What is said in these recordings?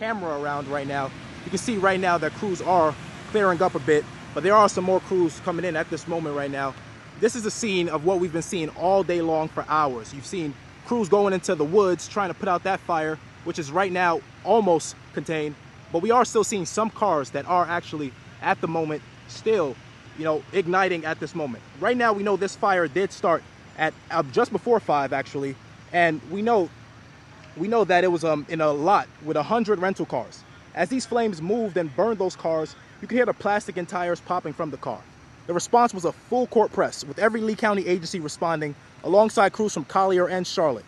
camera around right now, you can see right now that crews are clearing up a bit, but there are some more crews coming in at this moment right now. This is a scene of what we've been seeing all day long for hours. You've seen crews going into the woods trying to put out that fire, which is right now almost contained, but we are still seeing some cars that are actually at the moment still, igniting at this moment. Right now, we know this fire did start at just before 5 actually, and we know that it was in a lot with 100 rental cars. As these flames moved and burned those cars, you could hear the plastic and tires popping from the car. The response was a full court press, with every Lee County agency responding, alongside crews from Collier and Charlotte.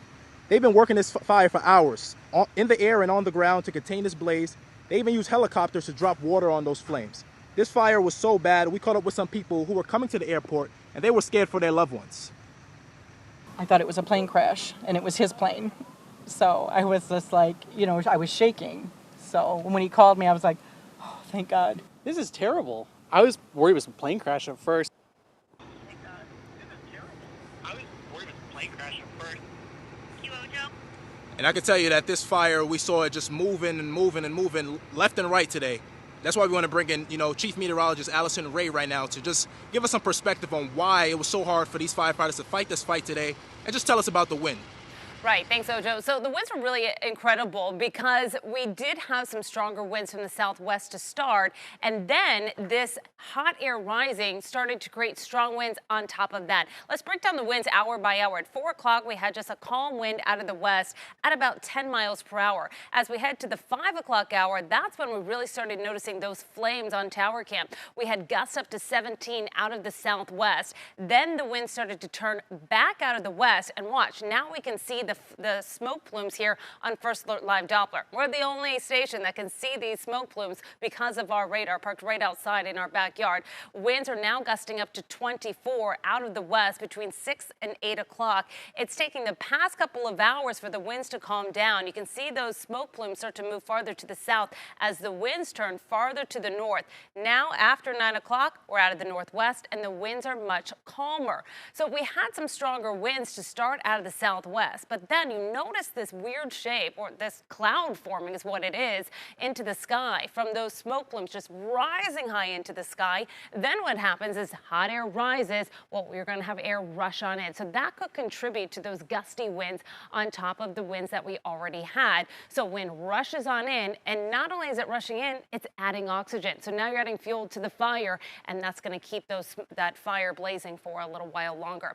They've been working this fire for hours, in the air and on the ground, to contain this blaze. They even used helicopters to drop water on those flames. This fire was so bad, we caught up with some people who were coming to the airport, and they were scared for their loved ones. I thought it was a plane crash, and it was his plane. So I was just like, I was shaking. So when he called me, I was like, oh, thank God. This is terrible. I was worried it was a plane crash at first. Thank God. This is terrible. I was worried it was a plane crash at first. Joe? And I can tell you that this fire, we saw it just moving and moving and moving left and right today. That's why we want to bring in, Chief Meteorologist Allison Ray right now to just give us some perspective on why it was so hard for these firefighters to fight this fight today, and just tell us about the wind. Right. Thanks, Ojo. So the winds were really incredible because we did have some stronger winds from the southwest to start. And then this hot air rising started to create strong winds on top of that. Let's break down the winds hour by hour. At 4 o'clock, we had just a calm wind out of the west at about 10 miles per hour. As we head to the 5 o'clock hour, that's when we really started noticing those flames on Tower Camp. We had gusts up to 17 out of the southwest. Then the wind started to turn back out of the west. And watch, now we can see the smoke plumes here on First Alert Live Doppler. We're the only station that can see these smoke plumes because of our radar parked right outside in our backyard. Winds are now gusting up to 24 out of the west between 6 and 8 o'clock. It's taking the past couple of hours for the winds to calm down. You can see those smoke plumes start to move farther to the south as the winds turn farther to the north. Now, after 9 o'clock, we're out of the northwest and the winds are much calmer. So we had some stronger winds to start out of the southwest, but then you notice this weird shape, or this cloud forming is what it is, into the sky from those smoke plumes just rising high into the sky. Then what happens is hot air rises. Well, we're going to have air rush on in. So that could contribute to those gusty winds on top of the winds that we already had. So wind rushes on in, and not only is it rushing in, it's adding oxygen. So now you're adding fuel to the fire, and that's going to keep that fire blazing for a little while longer.